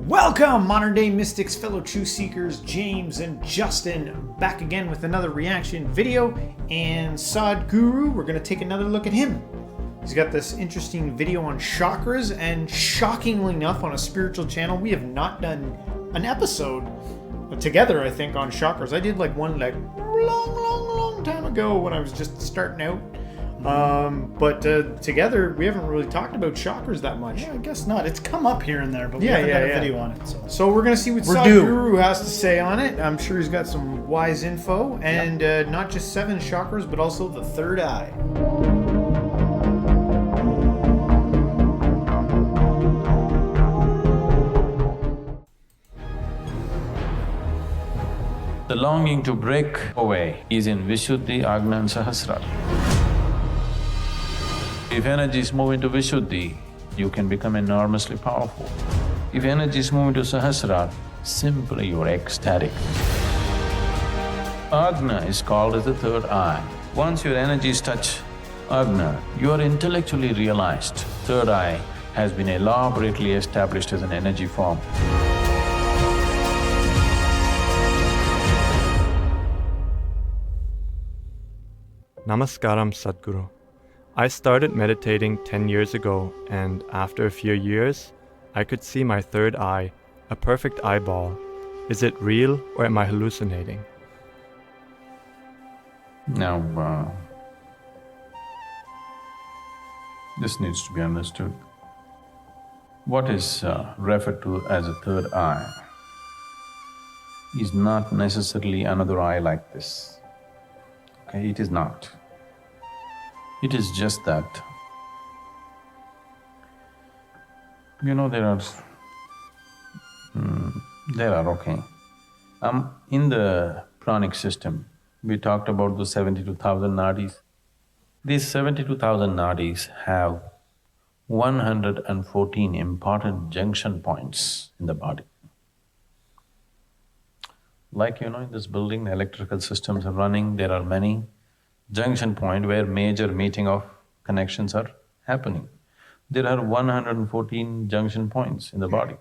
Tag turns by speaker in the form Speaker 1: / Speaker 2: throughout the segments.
Speaker 1: Welcome, modern day mystics, fellow truth seekers, James and Justin, back again with another reaction video. And Sadhguru, we're going to take another look at him. He's got this interesting video on chakras, and shockingly enough, on a spiritual channel, we have not done an episode together, I think, on chakras. I did like one long time ago when I was just starting out. But together, we haven't really talked about chakras that much.
Speaker 2: Yeah, I guess not. It's come up here and there, but we haven't done a video on it.
Speaker 1: So we're going to see what Sadhguru has to say on it. I'm sure he's got some wise info. And not just 7 chakras, but also the third eye.
Speaker 3: The longing to break away is in Vishuddha, Ajna and Sahasrara. If energies move into Vishuddha, you can become enormously powerful. If energies move into Sahasrara, simply you're ecstatic. Ajna is called as the third eye. Once your energies touch Ajna, you are intellectually realized. Third eye has been elaborately established as an energy form.
Speaker 4: Namaskaram, Sadhguru. I started meditating 10 years ago, and after a few years, I could see my third eye, a perfect eyeball. Is it real or am I hallucinating?
Speaker 3: Now, this needs to be understood. What is referred to as a third eye is not necessarily another eye like this. Okay, it is not. It is just that, you know, there are, okay. In the pranic system, we talked about the 72,000 nadis. These 72,000 nadis have 114 important junction points in the body. Like, you know, in this building, the electrical systems are running, there are many junction points where major meeting of connections are happening. There are 114 junction points in the body.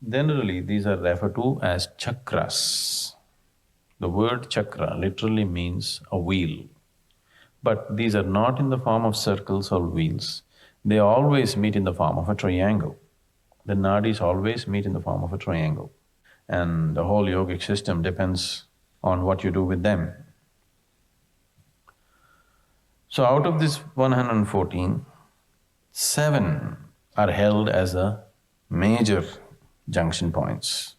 Speaker 3: Generally, these are referred to as chakras. The word chakra literally means a wheel. But these are not in the form of circles or wheels. They always meet in the form of a triangle. The nadis always meet in the form of a triangle. And the whole yogic system depends on what you do with them. So out of this 114, 7 are held as the major junction points.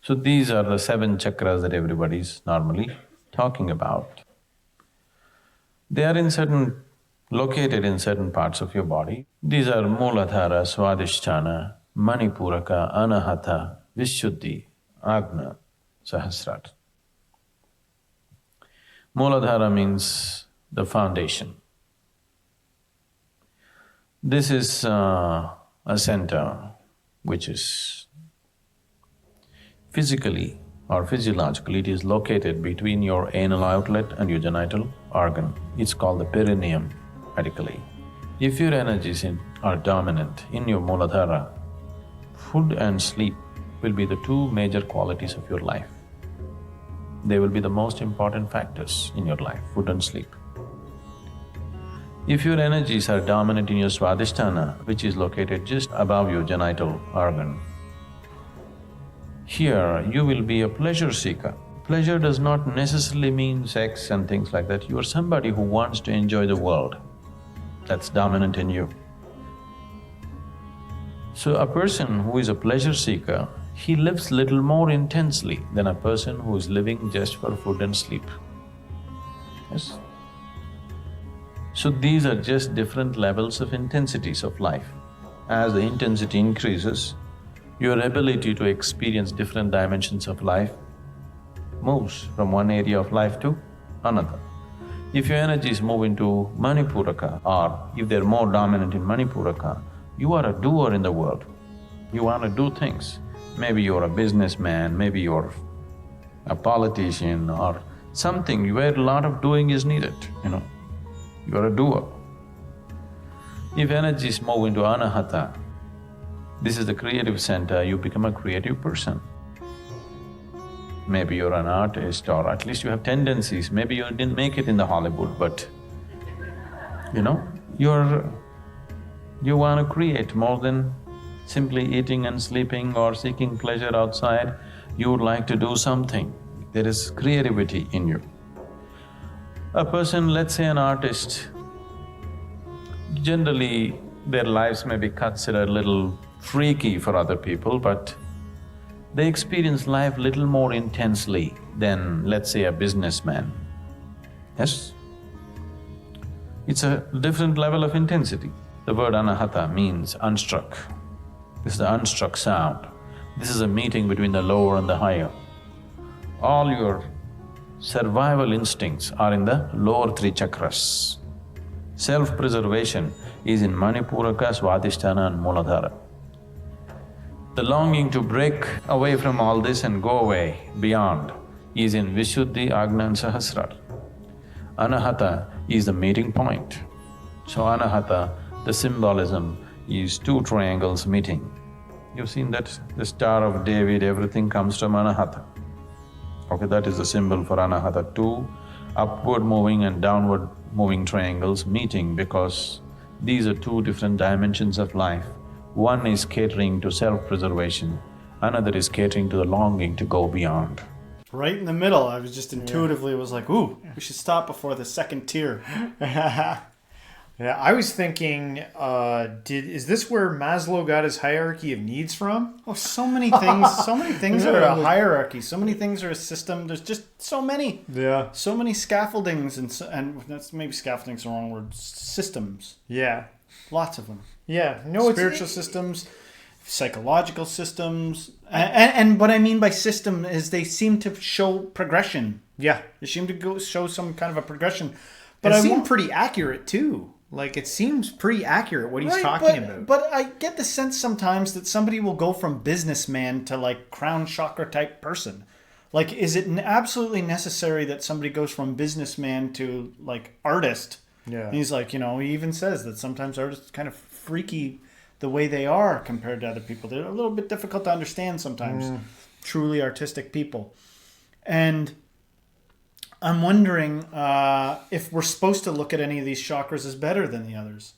Speaker 3: So these are the 7 chakras that everybody's normally talking about. They are located in certain parts of your body. These are Muladhara, Svadhisthana, Manipura, Anahata, Vishuddha, Ajna, Sahasrara. Muladhara means the foundation. This is a center which is physically or physiologically, it is located between your anal outlet and your genital organ. It's called the perineum medically. If your energies are dominant in your Muladhara, food and sleep will be the 2 major qualities of your life. They will be the most important factors in your life, food and sleep. If your energies are dominant in your Svadhisthana, which is located just above your genital organ, here you will be a pleasure seeker. Pleasure does not necessarily mean sex and things like that. You are somebody who wants to enjoy the world. That's dominant in you. So a person who is a pleasure seeker, he lives little more intensely than a person who is living just for food and sleep. Yes? So these are just different levels of intensities of life. As the intensity increases, your ability to experience different dimensions of life moves from one area of life to another. If your energies move into Manipura, or if they're more dominant in Manipura, you are a doer in the world. You want to do things. Maybe you're a businessman, maybe you're a politician or something where a lot of doing is needed, you know. You're a doer. If energies move into Anahata, This is the creative center, you become a creative person. Maybe you're an artist, or at least you have tendencies. Maybe you didn't make it in the Hollywood, but you know, you want to create more than simply eating and sleeping or seeking pleasure outside. You would like to do something. There is creativity in you. A person, let's say an artist, generally their lives may be considered a little freaky for other people, but they experience life little more intensely than, let's say, a businessman. Yes? It's a different level of intensity. The word Anahata means unstruck. This is the unstruck sound. This is a meeting between the lower and the higher. All your survival instincts are in the lower three chakras. Self-preservation is in Manipura, Svadhisthana and Muladhara. The longing to break away from all this and go away beyond is in Vishuddha, Ajna and Sahasrara. Anahata is the meeting point. So Anahata, the symbolism is two triangles meeting. You've seen that, the Star of David, everything comes from Anahata. Okay, that is the symbol for Anahata, two upward moving and downward moving triangles meeting, because these are two different dimensions of life. One is catering to self-preservation, another is catering to the longing to go beyond.
Speaker 2: Right in the middle, I was just intuitively was like, ooh, we should stop before the second tier.
Speaker 1: Yeah, I was thinking, is this where Maslow got his hierarchy of needs from?
Speaker 2: Oh, so many things are a hierarchy, so many things are a system, there's just so many.
Speaker 1: Yeah.
Speaker 2: So many scaffoldings and that's maybe scaffolding's the wrong word, systems.
Speaker 1: Yeah.
Speaker 2: Lots of them.
Speaker 1: Yeah, no,
Speaker 2: spiritual systems, psychological systems, and what I mean by system is they seem to show progression.
Speaker 1: Yeah,
Speaker 2: they seem to show some kind of a progression.
Speaker 1: But it seems pretty accurate too. Like, it seems pretty accurate what he's talking about.
Speaker 2: But I get the sense sometimes that somebody will go from businessman to like crown chakra type person. Like, is it absolutely necessary that somebody goes from businessman to like artist?
Speaker 1: Yeah.
Speaker 2: And he's like, you know, he even says that sometimes artists kind of freaky the way they are compared to other people. They're a little bit difficult to understand sometimes, truly artistic people. And I'm wondering if we're supposed to look at any of these chakras as better than the others.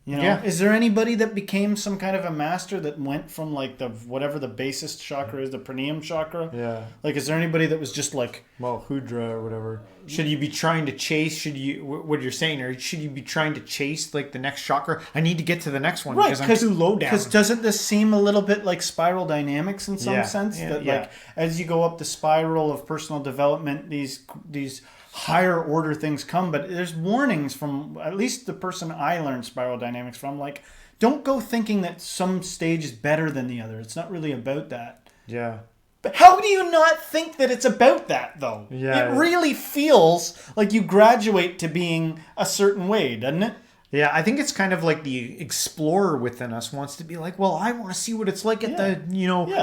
Speaker 2: You know, is there anybody that became some kind of a master that went from like the whatever the basest chakra is, the perineum chakra?
Speaker 1: Yeah.
Speaker 2: Like, is there anybody that was just like,
Speaker 1: well, Hudra or whatever? Should you be trying to chase? What you're saying, or should you be trying to chase like the next chakra? I need to get to the next one because I'm too low down.
Speaker 2: Because doesn't this seem a little bit like spiral dynamics in some sense? Like as you go up the spiral of personal development, these higher order things come, but there's warnings from at least the person I learned spiral dynamics from, like, don't go thinking that some stage is better than the other. It's not really about that.
Speaker 1: Yeah.
Speaker 2: But how do you not think that it's about that, though?
Speaker 1: Yeah.
Speaker 2: It really feels like you graduate to being a certain way, doesn't it?
Speaker 1: Yeah, I think it's kind of like the explorer within us wants to be like, well, I want to see what it's like at the,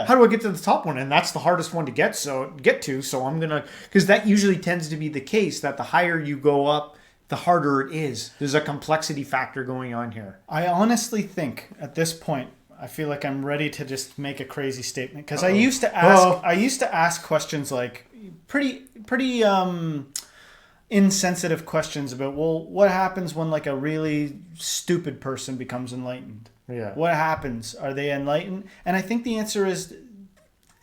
Speaker 1: how do I get to the top one? And that's the hardest one to get to. So I'm going to, because that usually tends to be the case, that the higher you go up, the harder it is. There's a complexity factor going on here.
Speaker 2: I honestly think at this point, I feel like I'm ready to just make a crazy statement. Because I used to ask questions like pretty insensitive questions about, well, what happens when like a really stupid person becomes enlightened?
Speaker 1: Yeah.
Speaker 2: What happens? Are they enlightened? And I think the answer is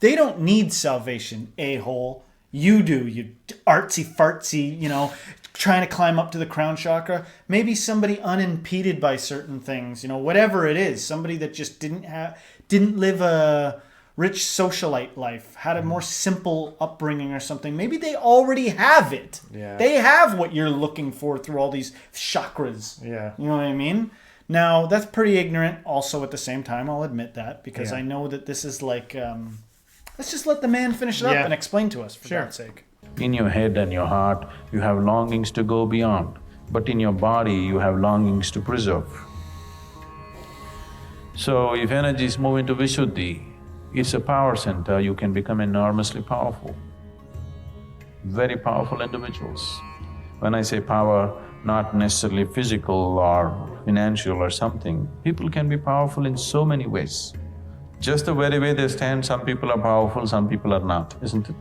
Speaker 2: they don't need salvation, a-hole. You do, you artsy fartsy, trying to climb up to the crown chakra. Maybe somebody unimpeded by certain things, whatever it is. Somebody that just didn't live a rich socialite life, had a more simple upbringing or something. Maybe they already have it.
Speaker 1: Yeah.
Speaker 2: They have what you're looking for through all these chakras.
Speaker 1: Yeah.
Speaker 2: You know what I mean? Now, that's pretty ignorant also at the same time. I'll admit that, because I know that this is like, let's just let the man finish it up and explain to us, for God's sake.
Speaker 3: In your head and your heart, you have longings to go beyond, but in your body, you have longings to preserve. So if energies move into Vishuddha, it's a power center, you can become enormously powerful. Very powerful individuals. When I say power, not necessarily physical or financial or something. People can be powerful in so many ways. Just the very way they stand, some people are powerful, some people are not, isn't it?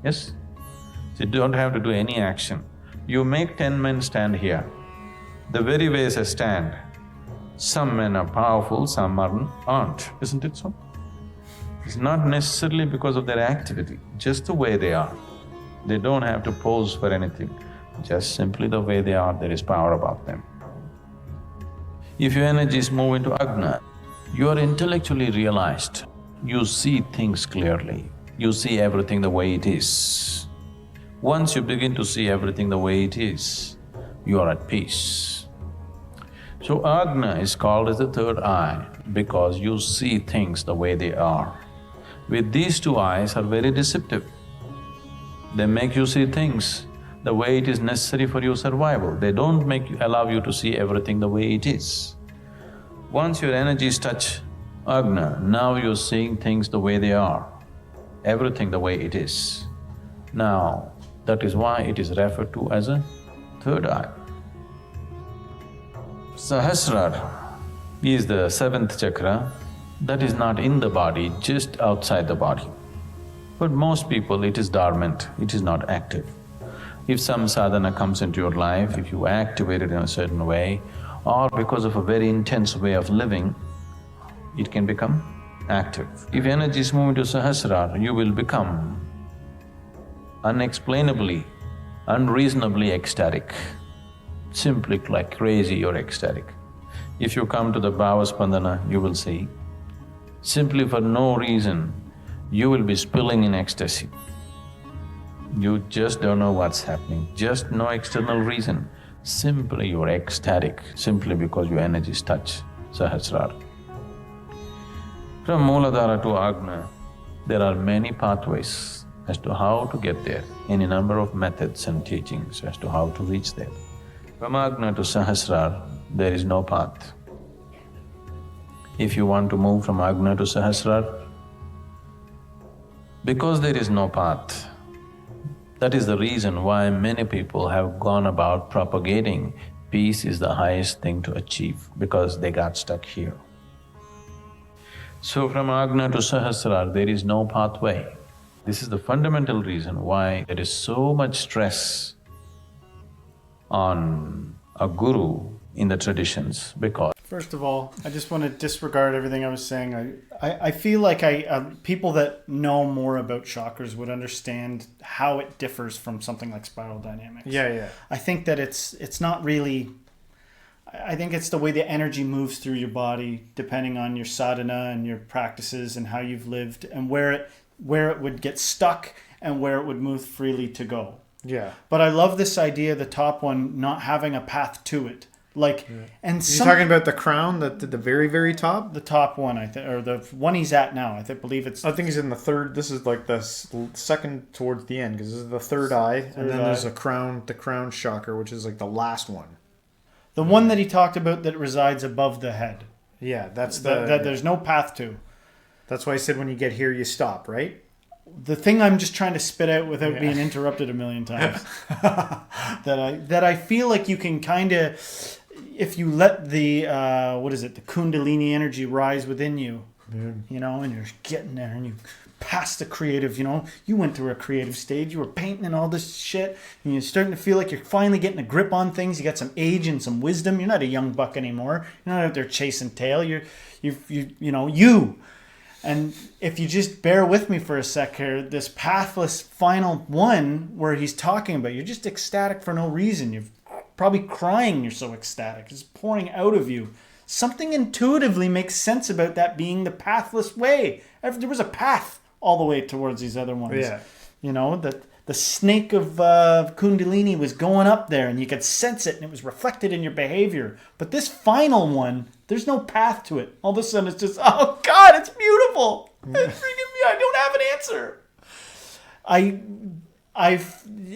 Speaker 3: Yes? So you don't have to do any action. You make 10 men stand here. The very way they stand, some men are powerful, some aren't, isn't it so? It's not necessarily because of their activity, just the way they are. They don't have to pose for anything, just simply the way they are, there is power about them. If your energies move into Ajna, you are intellectually realized, you see things clearly, you see everything the way it is. Once you begin to see everything the way it is, you are at peace. So Ajna is called as the third eye because you see things the way they are. With these two eyes are very deceptive. They make you see things the way it is necessary for your survival. They don't allow you to see everything the way it is. Once your energies touch Ajna, now you're seeing things the way they are, everything the way it is. Now, that is why it is referred to as a third eye. Sahasrara is the seventh chakra that is not in the body, just outside the body. But most people, it is dormant, it is not active. If some sadhana comes into your life, if you activate it in a certain way, or because of a very intense way of living, it can become active. If energies move into Sahasrara, you will become unexplainably, unreasonably ecstatic. Simply like crazy, you're ecstatic. If you come to the Bhava Spandana, you will see, simply for no reason, you will be spilling in ecstasy. You just don't know what's happening, just no external reason. Simply you're ecstatic, simply because your energies touch Sahasrara. From Muladhara to Ajna, there are many pathways as to how to get there, any number of methods and teachings as to how to reach there. From Ajna to Sahasrara, there is no path. If you want to move from Ajna to Sahasrara, because there is no path, that is the reason why many people have gone about propagating peace is the highest thing to achieve, because they got stuck here. So from Ajna to Sahasrara, there is no pathway. This is the fundamental reason why there is so much stress on a guru in the traditions, because…
Speaker 2: First of all, I just want to disregard everything I was saying. I feel like people that know more about chakras would understand how it differs from something like spiral dynamics.
Speaker 1: Yeah.
Speaker 2: I think that it's not really… I think it's the way the energy moves through your body depending on your sadhana and your practices and how you've lived and where it would get stuck and where it would move freely to go.
Speaker 1: Yeah.
Speaker 2: But I love this idea, the top one, not having a path to it. Like, and
Speaker 1: you're talking about the crown, the very, very top?
Speaker 2: The top one, I think, or the one he's at now. I believe it's…
Speaker 1: I think he's in the third… This is like the second towards the end, because this is the third eye, and then there's the Crown Chakra, which is like the last one.
Speaker 2: The one that he talked about that resides above the head.
Speaker 1: Yeah, that's
Speaker 2: that there's no path to.
Speaker 1: That's why I said when you get here, you stop, right?
Speaker 2: The thing I'm just trying to spit out without being interrupted a million times. that I feel like you can kind of… If you let the, the Kundalini energy rise within you, you know, and you're getting there and you pass the creative, you know, you went through a creative stage, you were painting and all this shit, and you're starting to feel like you're finally getting a grip on things, you got some age and some wisdom, you're not a young buck anymore, you're not out there chasing tail, you. And if you just bear with me for a sec here, this pathless final one where he's talking about, you're just ecstatic for no reason. You're probably crying, you're so ecstatic. It's pouring out of you. Something intuitively makes sense about that being the pathless way. There was a path all the way towards these other ones.
Speaker 1: Yeah.
Speaker 2: You know, that the snake of Kundalini was going up there and you could sense it and it was reflected in your behavior. But this final one, there's no path to it. All of a sudden it's just, oh God, it's beautiful. It's freaking me. I don't have an answer.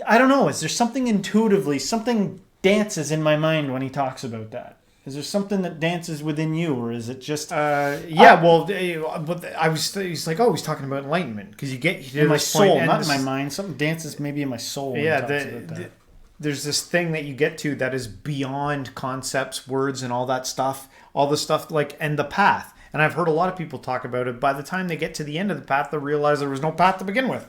Speaker 2: I don't know. Is there something intuitively, something dances in my mind when he talks about that? Is there something that dances within you, or is it just…
Speaker 1: but he's like, oh, he's talking about enlightenment, because you get…
Speaker 2: in my soul, not in my mind. Something dances maybe in my soul.
Speaker 1: Yeah, there's this thing that you get to that is beyond concepts, words, and all that stuff, all the stuff like, and the path. And I've heard a lot of people talk about it. By the time they get to the end of the path, they realize there was no path to begin with.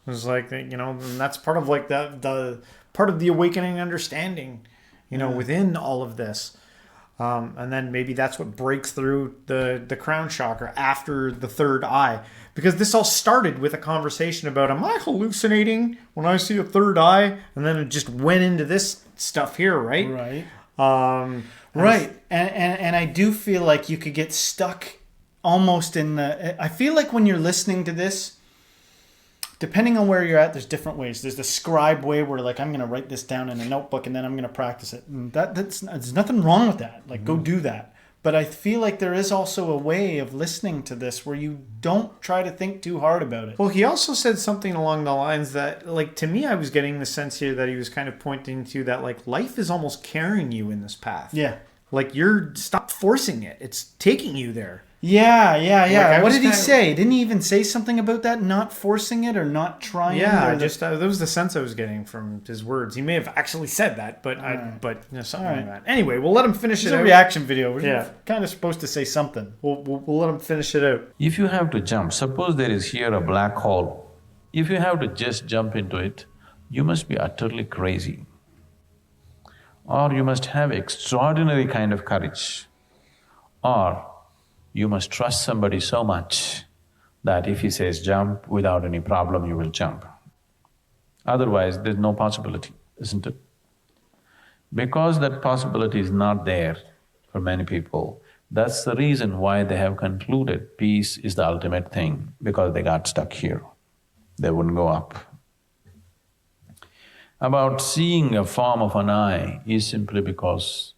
Speaker 1: It was like, you know, and that's part of like the part of the awakening understanding, you know, within all of this. And then maybe that's what breaks through the crown chakra after the third eye. Because this all started with a conversation about, am I hallucinating when I see a third eye? And then it just went into this stuff here, right?
Speaker 2: Right. Right. And I do feel like you could get stuck almost in the... I feel like when you're listening to this, depending on where you're at, there's different ways. There's the scribe way where like, I'm going to write this down in a notebook and then I'm going to practice it. And there's nothing wrong with that. Like, go do that. But I feel like there is also a way of listening to this where you don't try to think too hard about it.
Speaker 1: Well, he also said something along the lines that, like, to me, I was getting the sense here that he was kind of pointing to that, like, life is almost carrying you in this path.
Speaker 2: Yeah.
Speaker 1: Like, stop forcing it. It's taking you there.
Speaker 2: Yeah.
Speaker 1: Like,
Speaker 2: what did he say? Didn't he even say something about that? Not forcing it or not trying?
Speaker 1: Yeah, that was the sense I was getting from his words. He may have actually said that, but you know, something like that. Anyway, we'll let him finish it out.
Speaker 2: It's a reaction video.
Speaker 1: We're
Speaker 2: kind of supposed to say something.
Speaker 1: We'll let him finish it out.
Speaker 3: If you have to jump, suppose there is here a black hole. If you have to just jump into it, you must be utterly crazy. Or you must have extraordinary kind of courage. Or you must trust somebody so much that if he says jump, without any problem you will jump. Otherwise, there's no possibility, isn't it? Because that possibility is not there for many people, that's the reason why they have concluded peace is the ultimate thing, because they got stuck here. They wouldn't go up. About seeing a form of an eye is simply because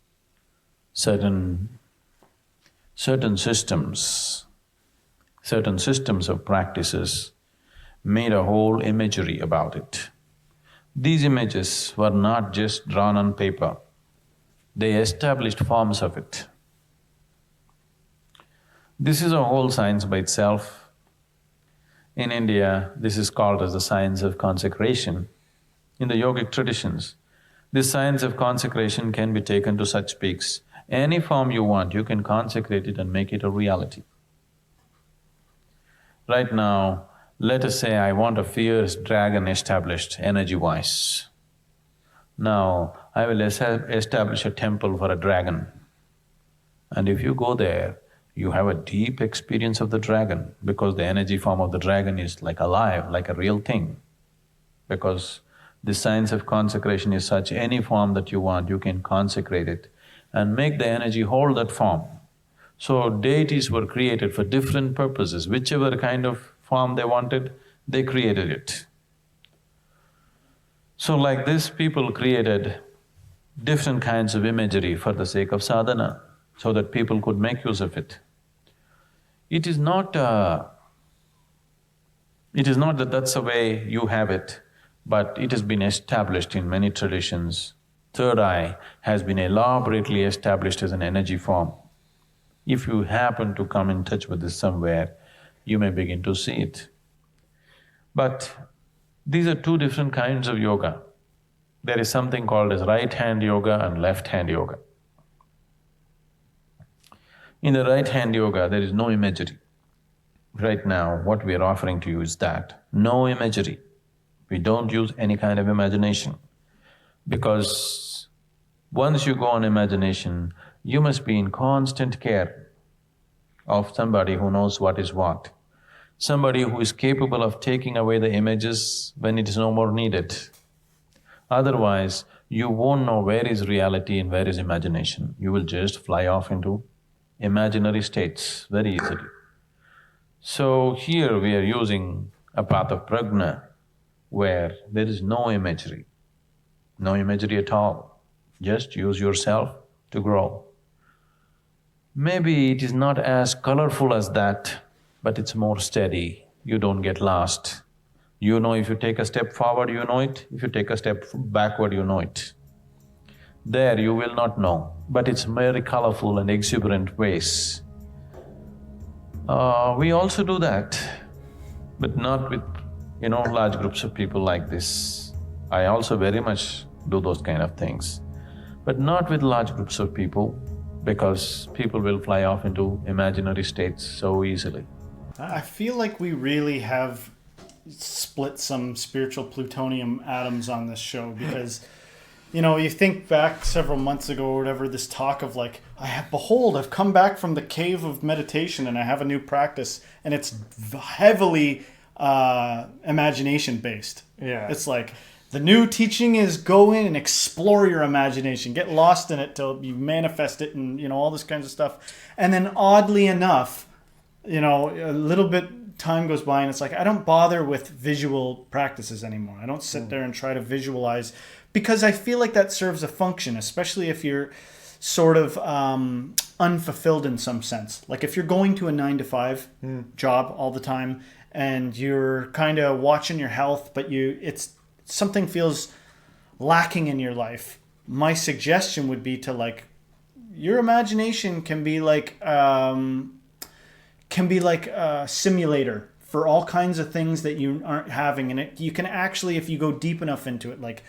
Speaker 3: certain systems of practices made a whole imagery about it. These images were not just drawn on paper, they established forms of it. This is a whole science by itself. In India, this is called as the science of consecration. In the yogic traditions, this science of consecration can be taken to such peaks. Any form you want, you can consecrate it and make it a reality. Right now, let us say I want a fierce dragon established energy-wise. Now, I will establish a temple for a dragon. And if you go there, you have a deep experience of the dragon because the energy form of the dragon is like alive, like a real thing. Because the science of consecration is such, any form that you want, you can consecrate it and make the energy hold that form. So deities were created for different purposes, whichever kind of form they wanted, they created it. So like this, people created different kinds of imagery for the sake of sadhana, so that people could make use of it. It is not that that's the way you have it, but it has been established in many traditions. Third eye has been elaborately established as an energy form. If you happen to come in touch with this somewhere, you may begin to see it. But these are two different kinds of yoga. There is something called as right-hand yoga and left-hand yoga. In the right-hand yoga, there is no imagery. Right now, what we are offering to you is that, no imagery. We don't use any kind of imagination. Because once you go on imagination, you must be in constant care of somebody who knows what is what. Somebody who is capable of taking away the images when it is no more needed. Otherwise, you won't know where is reality and where is imagination. You will just fly off into imaginary states very easily. So here we are using a path of prajna where there is no imagery at all. Just use yourself to grow. Maybe it is not as colorful as that, but it's more steady. You don't get lost. You know if you take a step forward, you know it. If you take a step backward, you know it. There you will not know, but it's very colorful and exuberant ways. We also do that, but not with, large groups of people like this. I also very much do those kind of things. But not with large groups of people, because people will fly off into imaginary states so easily.
Speaker 2: I feel like we really have split some spiritual plutonium atoms on this show because, you know, you think back several months ago or whatever, this talk of like, behold, I've come back from the cave of meditation and I have a new practice, and it's heavily imagination based.
Speaker 1: Yeah.
Speaker 2: It's like, the new teaching is go in and explore your imagination, get lost in it till you manifest it, and, you know, all this kinds of stuff. And then oddly enough, you know, a little bit time goes by and it's like, I don't bother with visual practices anymore. I don't sit there and try to visualize, because I feel like that serves a function, especially if you're sort of unfulfilled in some sense. Like if you're going to a 9-to-5 job all the time and you're kind of watching your health, but something feels lacking in your life. My suggestion would be to, like, your imagination can be like a simulator for all kinds of things that you aren't having, and you can actually, if you go deep enough into it, like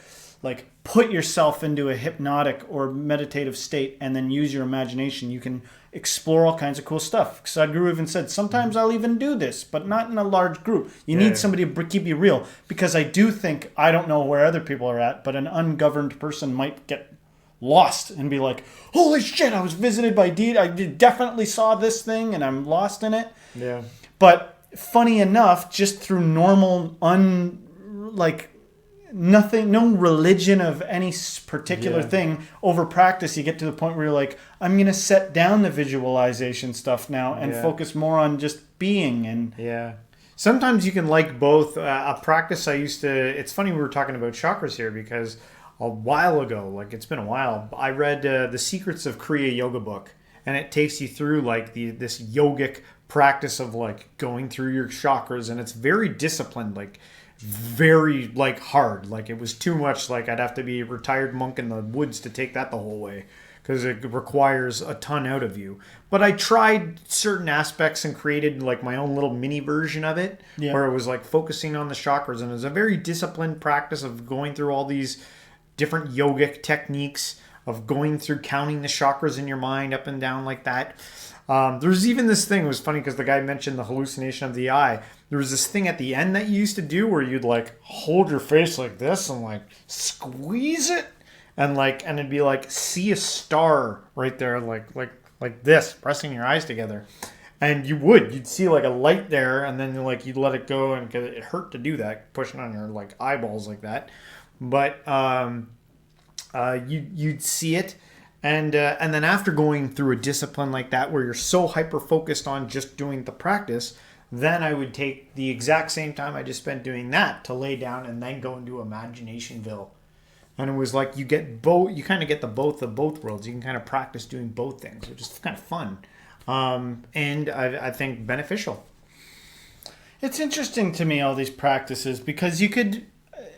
Speaker 2: put yourself into a hypnotic or meditative state and then use your imagination. You can explore all kinds of cool stuff. Sadhguru even said, sometimes I'll even do this, but not in a large group. You need somebody to keep you real, because I do think, I don't know where other people are at, but an ungoverned person might get lost and be like, holy shit, I was visited by deed. I definitely saw this thing and I'm lost in it.
Speaker 1: Yeah.
Speaker 2: But funny enough, just through normal, nothing, no religion of any particular thing, over practice, you get to the point where you're like, I'm going to set down the visualization stuff now and focus more on just being. And
Speaker 1: sometimes you can like both. A practice I used to, it's funny we were talking about chakras here, because a while ago, like it's been a while, I read The Secrets of Kriya Yoga book, and it takes you through like this yogic practice of like going through your chakras, and it's very disciplined, like very like hard. Like it was too much. Like I'd have to be a retired monk in the woods to take that the whole way, because it requires a ton out of you. But I tried certain aspects and created like my own little mini version of it, where it was like focusing on the chakras, and it was a very disciplined practice of going through all these different yogic techniques of going through counting the chakras in your mind up and down like that. There's even this thing, it was funny because the guy mentioned the hallucination of the eye. There was this thing at the end that you used to do where you'd like hold your face like this and like squeeze it, and it'd be like, see a star right there, like this, pressing your eyes together. And you'd see like a light there, and then like you'd let it go, and it hurt to do that, pushing on your like eyeballs like that. But you'd see it, and then after going through a discipline like that, where you're so hyper focused on just doing the practice, then I would take the exact same time I just spent doing that to lay down and then go into Imaginationville. And it was like you kind of get the both of both worlds. You can kind of practice doing both things, which is kind of fun, and I think beneficial.
Speaker 2: it's interesting to me, all these practices, because you could,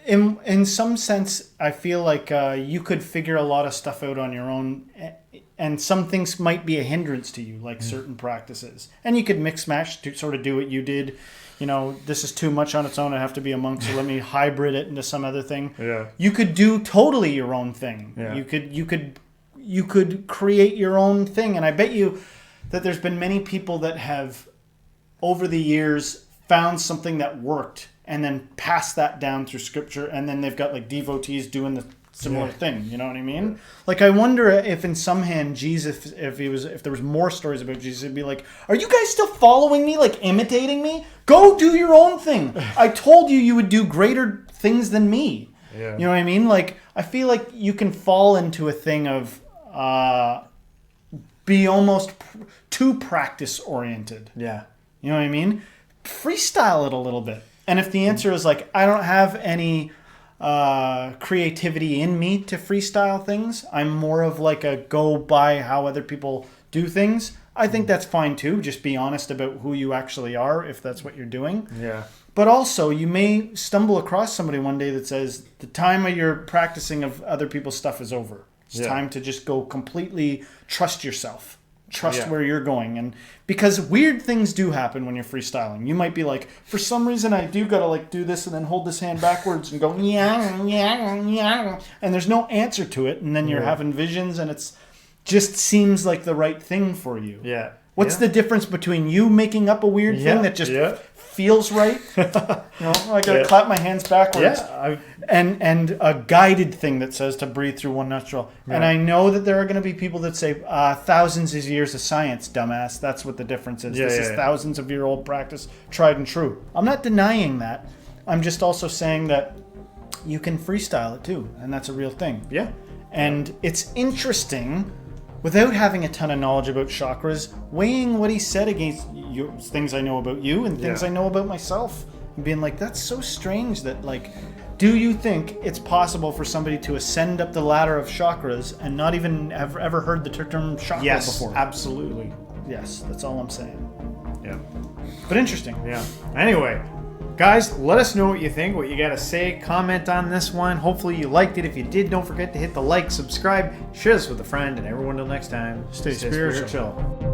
Speaker 2: in some sense, I feel like you could figure a lot of stuff out on your own, and some things might be a hindrance to you, like certain practices. And you could mix match to sort of do what you did. You know, this is too much on its own. I have to be a monk, so let me hybrid it into some other thing.
Speaker 1: Yeah.
Speaker 2: You could do totally your own thing.
Speaker 1: Yeah.
Speaker 2: You could create your own thing. And I bet you that there's been many people that have, over the years, found something that worked and then passed that down through scripture, and then they've got like devotees doing the similar thing. You know what I mean? Yeah. Like, I wonder if in some hand Jesus, if there was more stories about Jesus, it'd be like, are you guys still following me, like imitating me? Go do your own thing. I told you would do greater things than me.
Speaker 1: Yeah.
Speaker 2: You know what I mean? Like, I feel like you can fall into a thing of be almost too practice oriented.
Speaker 1: Yeah.
Speaker 2: You know what I mean? Freestyle it a little bit. And if the answer is like, I don't have any creativity in me to freestyle things, I'm more of like a go by how other people do things, I think that's fine too. Just be honest about who you actually are, if that's what you're doing.
Speaker 1: Yeah.
Speaker 2: But also, you may stumble across somebody one day that says, the time of your practicing of other people's stuff is over. It's time to just go completely trust yourself. trust where you're going. And because weird things do happen when you're freestyling. You might be like, for some reason I do gotta like do this and then hold this hand backwards and go and there's no answer to it, and then you're having visions and it's just seems like the right thing for you.
Speaker 1: Yeah.
Speaker 2: What's the difference between you making up a weird thing that just feels right? I gotta clap my hands backwards. And a guided thing that says to breathe through one nostril. Right. And I know that there are going to be people that say thousands of years of science, dumbass. That's what the difference is. This is thousands of year old practice, tried and true. I'm not denying that. I'm just also saying that you can freestyle it too, and that's a real thing.
Speaker 1: Yeah.
Speaker 2: And it's interesting, without having a ton of knowledge about chakras, weighing what he said against things I know about you and things I know about myself, and being like, that's so strange that, like, do you think it's possible for somebody to ascend up the ladder of chakras and not even have ever heard the term chakra before?
Speaker 1: Yes, absolutely.
Speaker 2: Yes, that's all I'm saying.
Speaker 1: Yeah.
Speaker 2: But interesting.
Speaker 1: Yeah. Anyway, guys, let us know what you think, what you got to say. Comment on this one. Hopefully you liked it. If you did, don't forget to hit the like, subscribe, share this with a friend, and everyone till next time,
Speaker 2: Stay spiritual.